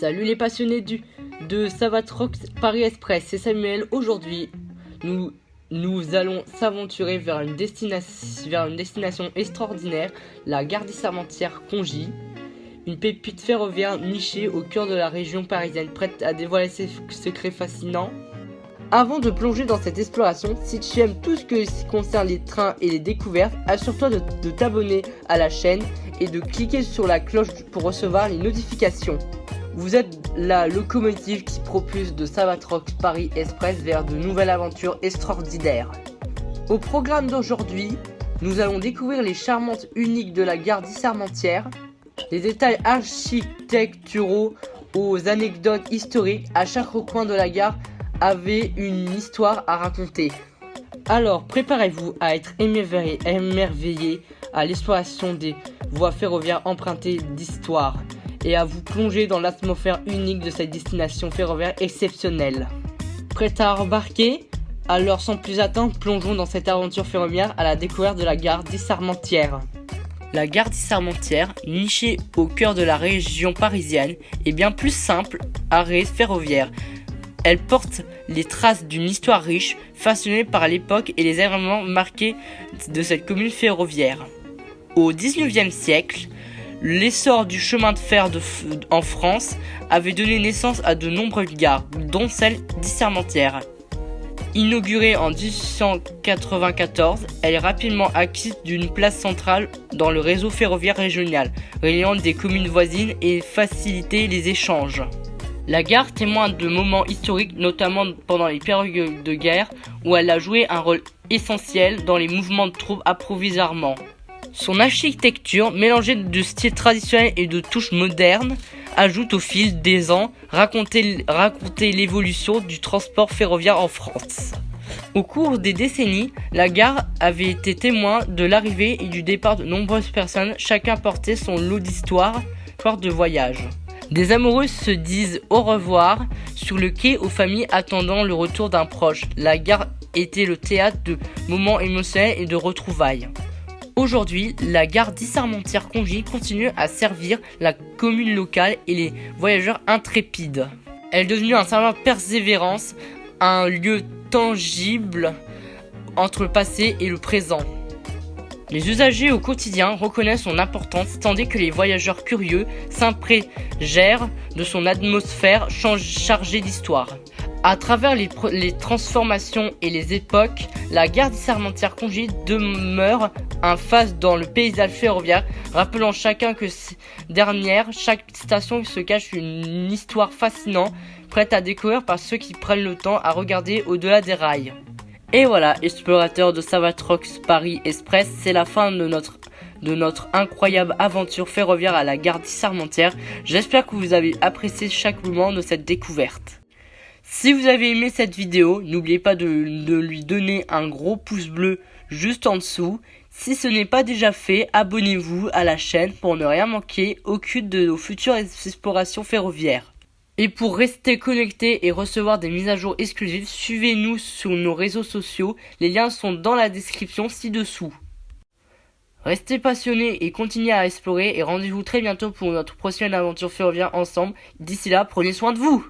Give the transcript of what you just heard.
Salut les passionnés de Savatrox Paris Express, c'est Samuel. Aujourd'hui, nous allons s'aventurer vers une destination extraordinaire, la gare Sermentières-Congy, une pépite ferroviaire nichée au cœur de la région parisienne, prête à dévoiler ses secrets fascinants. Avant de plonger dans cette exploration, si tu aimes tout ce qui concerne les trains et les découvertes, assure-toi de t'abonner à la chaîne et de cliquer sur la cloche pour recevoir les notifications. Vous êtes la locomotive qui propulse de Savatrox Paris Express vers de nouvelles aventures extraordinaires. Au programme d'aujourd'hui, nous allons découvrir les charmantes uniques de la gare Sermentières, les détails architecturaux aux anecdotes historiques. À chaque recoin de la gare avait une histoire à raconter. Alors préparez-vous à être émerveillé à l'exploration des voies ferroviaires empruntées d'histoire et à vous plonger dans l'atmosphère unique de cette destination ferroviaire exceptionnelle. Prêt à embarquer? Alors sans plus attendre, plongeons dans cette aventure ferroviaire à la découverte de la gare Sermentières. La gare Sermentières, nichée au cœur de la région parisienne, est bien plus simple arrêt ferroviaire. Elle porte les traces d'une histoire riche, façonnée par l'époque et les événements marqués de cette commune ferroviaire. Au XIXe siècle, l'essor du chemin de fer en France avait donné naissance à de nombreuses gares, dont celle Sermentières. Inaugurée en 1894, elle est rapidement acquise d'une place centrale dans le réseau ferroviaire régional, reliant des communes voisines et faciliter les échanges. La gare témoigne de moments historiques, notamment pendant les périodes de guerre, où elle a joué un rôle essentiel dans les mouvements de troupes approvisionnement. Son architecture, mélangée de style traditionnel et de touches modernes, ajoute au fil des ans raconter l'évolution du transport ferroviaire en France. Au cours des décennies, la gare avait été témoin de l'arrivée et du départ de nombreuses personnes, chacun portait son lot d'histoire, de voyage. Des amoureux se disent au revoir sur le quai aux familles attendant le retour d'un proche. La gare était le théâtre de moments émotionnels et de retrouvailles. Aujourd'hui, la gare Sermentières-Congy continue à servir la commune locale et les voyageurs intrépides. Elle est devenue un symbole de persévérance, un lieu tangible entre le passé et le présent. Les usagers au quotidien reconnaissent son importance, tandis que les voyageurs curieux s'imprègnent de son atmosphère chargée d'histoire. À travers les transformations et les époques, la gare Sermentières-Congy demeure un phase dans le paysage ferroviaire, rappelant chacun que chaque station se cache une histoire fascinante, prête à découvrir par ceux qui prennent le temps à regarder au-delà des rails. Et voilà, explorateurs de Savatrox Paris Express, c'est la fin de notre incroyable aventure ferroviaire à la gare Sermentières. J'espère que vous avez apprécié chaque moment de cette découverte. Si vous avez aimé cette vidéo, n'oubliez pas de lui donner un gros pouce bleu juste en dessous. Si ce n'est pas déjà fait, abonnez-vous à la chaîne pour ne rien manquer aucune de nos futures explorations ferroviaires. Et pour rester connecté et recevoir des mises à jour exclusives, suivez-nous sur nos réseaux sociaux. Les liens sont dans la description ci-dessous. Restez passionnés et continuez à explorer et rendez-vous très bientôt pour notre prochaine aventure ferroviaire ensemble. D'ici là, prenez soin de vous!